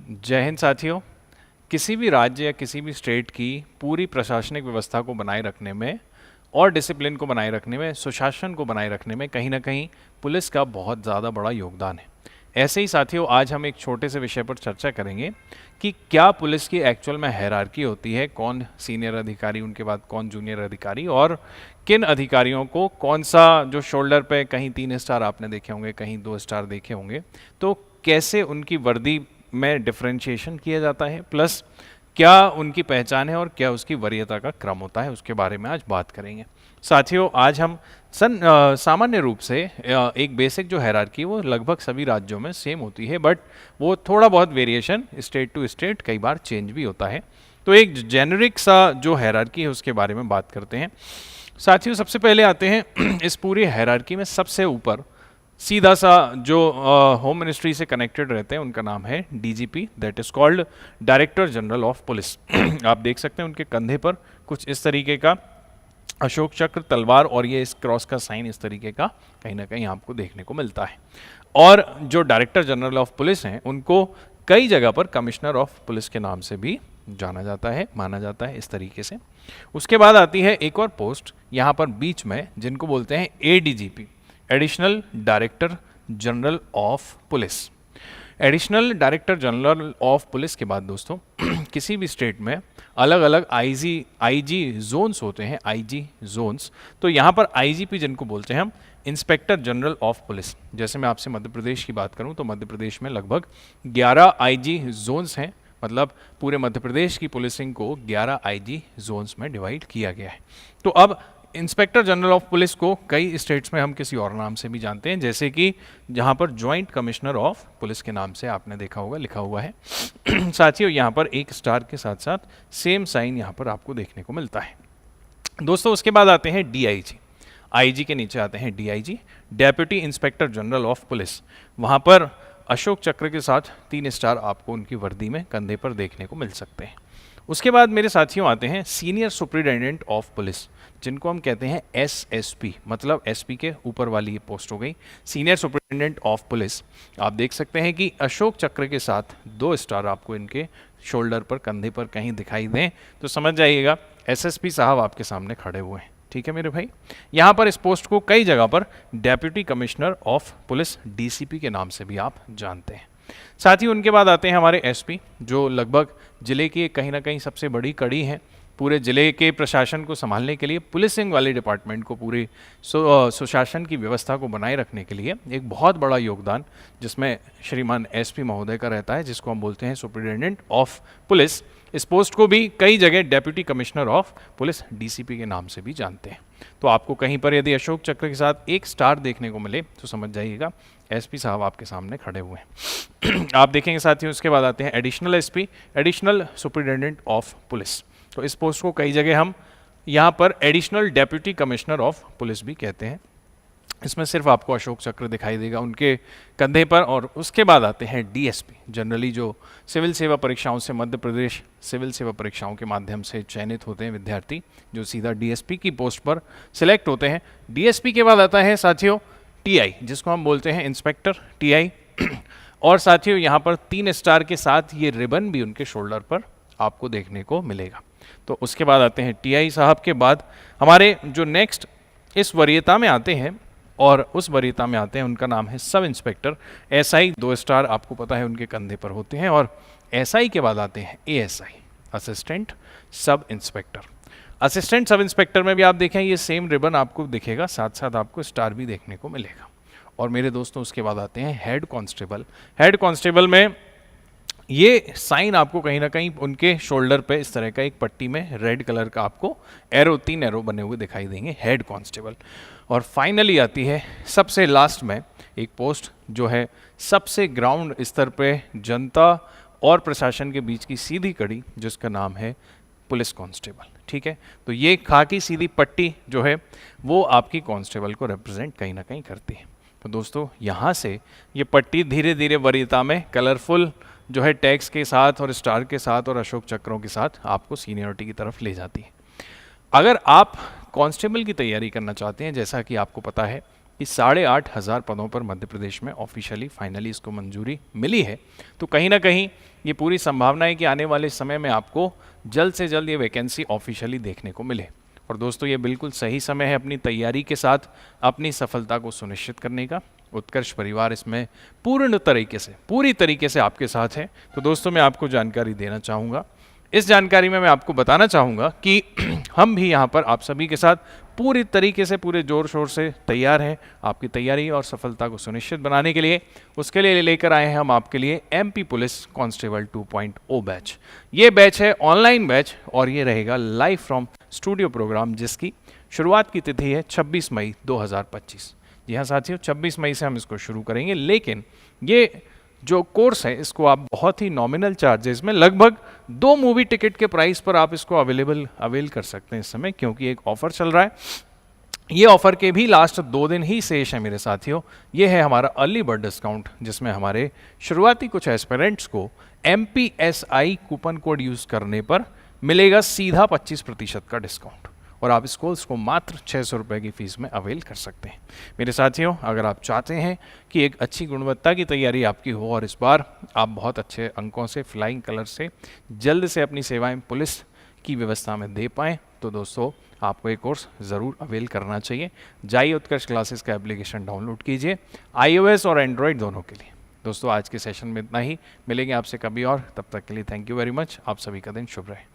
जय हिंद साथियों। किसी भी राज्य या किसी भी स्टेट की पूरी प्रशासनिक व्यवस्था को बनाए रखने में और डिसिप्लिन को बनाए रखने में, सुशासन को बनाए रखने में कहीं ना कहीं पुलिस का बहुत ज़्यादा बड़ा योगदान है। ऐसे ही साथियों, आज हम एक छोटे से विषय पर चर्चा करेंगे कि क्या पुलिस की एक्चुअल में हायरार्की होती है, कौन सीनियर अधिकारी, उनके बाद कौन जूनियर अधिकारी, और किन अधिकारियों को कौन सा, जो शोल्डर पे कहीं 3 स्टार आपने देखे होंगे, कहीं 2 स्टार देखे होंगे, तो कैसे उनकी वर्दी में डिफरेंशिएशन किया जाता है, प्लस क्या उनकी पहचान है और क्या उसकी वरीयता का क्रम होता है, उसके बारे में आज बात करेंगे। साथियों, आज हम सामान्य रूप से एक बेसिक जो हायरार्की वो लगभग सभी राज्यों में सेम होती है, बट वो थोड़ा बहुत वेरिएशन स्टेट टू स्टेट कई बार चेंज भी होता है। तो एक जेनरिक सा जो हायरार्की है उसके बारे में बात करते हैं। साथियों, सबसे पहले आते हैं इस पूरी हायरार्की में सबसे ऊपर सीधा सा जो होम मिनिस्ट्री से कनेक्टेड रहते हैं, उनका नाम है DGP, that is called director general of police. आप देख सकते हैं उनके कंधे पर कुछ इस तरीके का अशोक चक्र, तलवार और ये इस क्रॉस का साइन इस तरीके का कहीं ना कहीं आपको देखने को मिलता है। और जो डायरेक्टर जनरल ऑफ पुलिस हैं उनको कई जगह पर कमिश्नर ऑफ पुलिस के नाम से भी जाना जाता है, माना जाता है इस तरीके से। उसके बाद आती है एक और पोस्ट यहाँ पर बीच में, जिनको बोलते हैं ADGP, additional director general of police. Additional director general of police के बाद दोस्तों किसी भी स्टेट में अलग अलग आईजी जोन्स होते हैं, आईजी जोन्स। तो यहाँ पर आईजीपी जिनको बोलते हैं हम, इंस्पेक्टर जनरल ऑफ पुलिस। जैसे मैं आपसे मध्य प्रदेश की बात करूँ तो मध्य प्रदेश में लगभग 11 आईजी जोन्स हैं, मतलब पूरे मध्य प्रदेश की पुलिसिंग को 11 आईजी जोन्स में डिवाइड किया गया है। तो अब इंस्पेक्टर जनरल ऑफ पुलिस को कई स्टेट्स में हम किसी और नाम से भी जानते हैं, जैसे कि जहां पर जॉइंट कमिश्नर ऑफ पुलिस के नाम से आपने देखा होगा लिखा हुआ है। साथियों, यहां पर 1 स्टार के साथ साथ सेम साइन यहां पर आपको देखने को मिलता है। दोस्तों, उसके बाद आते हैं डीआईजी। आईजी के नीचे आते हैं DIG, deputy inspector general of police. वहां पर अशोक चक्र के साथ 3 स्टार आपको उनकी वर्दी में कंधे पर देखने को मिल सकते हैं। उसके बाद मेरे साथियों आते हैं सीनियर सुपरिटेंडेंट ऑफ पुलिस, जिनको हम कहते हैं एसएसपी, मतलब एसपी के ऊपर वाली ये पोस्ट हो गई, सीनियर सुपरिटेंडेंट ऑफ पुलिस। आप देख सकते हैं कि अशोक चक्र के साथ 2 स्टार आपको इनके शोल्डर पर, कंधे पर कहीं दिखाई दें तो समझ जाइएगा एसएसपी साहब आपके सामने खड़े हुए हैं। ठीक है मेरे भाई। यहाँ पर इस पोस्ट को कई जगह पर deputy commissioner of police, DCP के नाम से भी आप जानते हैं। साथ ही उनके बाद आते हैं हमारे एसपी, जो लगभग जिले की कहीं ना कहीं सबसे बड़ी कड़ी है। पूरे जिले के प्रशासन को संभालने के लिए, पुलिसिंग वाले डिपार्टमेंट को, पूरे सुशासन की व्यवस्था को बनाए रखने के लिए एक बहुत बड़ा योगदान जिसमें श्रीमान एसपी महोदय का रहता है, जिसको हम बोलते हैं सुपरिटेंडेंट ऑफ पुलिस। इस पोस्ट को भी कई जगह deputy commissioner of police, DCP के नाम से भी जानते हैं। तो आपको कहीं पर यदि अशोक चक्र के साथ 1 स्टार देखने को मिले तो समझ जाइएगा एसपी साहब आपके सामने खड़े हुए हैं। आप देखेंगे साथियों, उसके बाद आते हैं additional SP, additional superintendent of police. तो इस पोस्ट को कई जगह हम यहाँ पर additional deputy commissioner of police भी कहते हैं। इसमें सिर्फ आपको अशोक चक्र दिखाई देगा उनके कंधे पर। और उसके बाद आते हैं डीएसपी, जनरली जो सिविल सेवा परीक्षाओं से, मध्य प्रदेश सिविल सेवा परीक्षाओं के माध्यम से चयनित होते हैं विद्यार्थी, जो सीधा डीएसपी की पोस्ट पर सिलेक्ट होते हैं। डीएसपी के बाद आता है साथियों टीआई, जिसको हम बोलते हैं इंस्पेक्टर टीआई। और साथियों यहाँ पर 3 स्टार के साथ ये रिबन भी उनके शोल्डर पर आपको देखने को मिलेगा। तो उसके बाद आते हैं टीआई साहब के बाद हमारे जो नेक्स्ट इस वरीयता में आते हैं, और उस वरीयता में आते हैं, उनका नाम है सब इंस्पेक्टर। एसआई 2 स्टार आपको पता है उनके कंधे पर होते हैं। और एसआई के बाद आते हैं ASI, assistant sub inspector. Assistant sub inspector में भी आप देखें ये सेम रिबन आपको दिखेगा, साथ साथ आपको स्टार भी देखने को मिलेगा। और मेरे दोस्तों, उसके बाद आते हैं हेड कांस्टेबल। हेड कांस्टेबल में ये साइन आपको कहीं ना कहीं उनके शोल्डर पे इस तरह का एक पट्टी में रेड कलर का आपको एरो, 3 एरो बने हुए दिखाई देंगे, हेड कांस्टेबल। और फाइनली आती है सबसे लास्ट में एक पोस्ट, जो है सबसे ग्राउंड स्तर पे जनता और प्रशासन के बीच की सीधी कड़ी, जिसका नाम है पुलिस कांस्टेबल। ठीक है, तो ये खाकी सीधी पट्टी जो है वो आपकी कांस्टेबल को रिप्रेजेंट कहीं ना कहीं करती है। तो दोस्तों, यहाँ से ये पट्टी धीरे धीरे वरीयता में कलरफुल जो है टैग्स के साथ और स्टार के साथ और अशोक चक्रों के साथ आपको सीनियरिटी की तरफ ले जाती है। अगर आप कांस्टेबल की तैयारी करना चाहते हैं, जैसा कि आपको पता है कि 8,500 पदों पर मध्य प्रदेश में ऑफिशियली फाइनली इसको मंजूरी मिली है। तो कहीं ना कहीं ये पूरी संभावना है कि आने वाले समय में आपको जल्द से जल्द ये वैकेंसी ऑफिशियली देखने को मिले। और दोस्तों ये बिल्कुल सही समय है अपनी तैयारी के साथ अपनी सफलता को सुनिश्चित करने का। उत्कर्ष परिवार इसमें पूरी तरीके से आपके साथ है। तो दोस्तों मैं आपको जानकारी देना चाहूँगा, इस जानकारी में मैं आपको बताना चाहूँगा कि हम भी यहाँ पर आप सभी के साथ पूरी तरीके से पूरे ज़ोर शोर से तैयार हैं आपकी तैयारी और सफलता को सुनिश्चित बनाने के लिए। उसके लिए लेकर आए हैं हम आपके लिए MP पुलिस कांस्टेबल 2.0 बैच। ये बैच है ऑनलाइन बैच और ये रहेगा लाइव फ्रॉम स्टूडियो प्रोग्राम, जिसकी शुरुआत की तिथि है 26 मई 2025। जी हाँ साथियों, 26 मई से हम इसको शुरू करेंगे, लेकिन ये जो कोर्स है इसको आप बहुत ही नॉमिनल चार्जेस में लगभग 2 मूवी टिकट के प्राइस पर आप इसको अवेल कर सकते हैं इस समय, क्योंकि एक ऑफर चल रहा है। ये ऑफर के भी लास्ट 2 दिन ही शेष है मेरे साथियों। ये है हमारा अर्ली बर्ड डिस्काउंट, जिसमें हमारे शुरुआती कुछ एस्पिरेंट्स को MPSI कूपन कोड यूज़ करने पर मिलेगा सीधा 25% का डिस्काउंट, और आप इस कोर्स को मात्र 600 रुपये की फ़ीस में अवेल कर सकते हैं। मेरे साथियों, अगर आप चाहते हैं कि एक अच्छी गुणवत्ता की तैयारी आपकी हो और इस बार आप बहुत अच्छे अंकों से फ्लाइंग कलर से जल्द से अपनी सेवाएं पुलिस की व्यवस्था में दे पाएँ, तो दोस्तों आपको ये कोर्स ज़रूर अवेल करना चाहिए। जाइए उत्कर्ष क्लासेस का एप्लीकेशन डाउनलोड कीजिए iOS और एंड्रॉयड दोनों के लिए। दोस्तों आज के सेशन में इतना ही, मिलेंगे आपसे कभी और, तब तक के लिए थैंक यू वेरी मच। आप सभी का दिन शुभ रहे।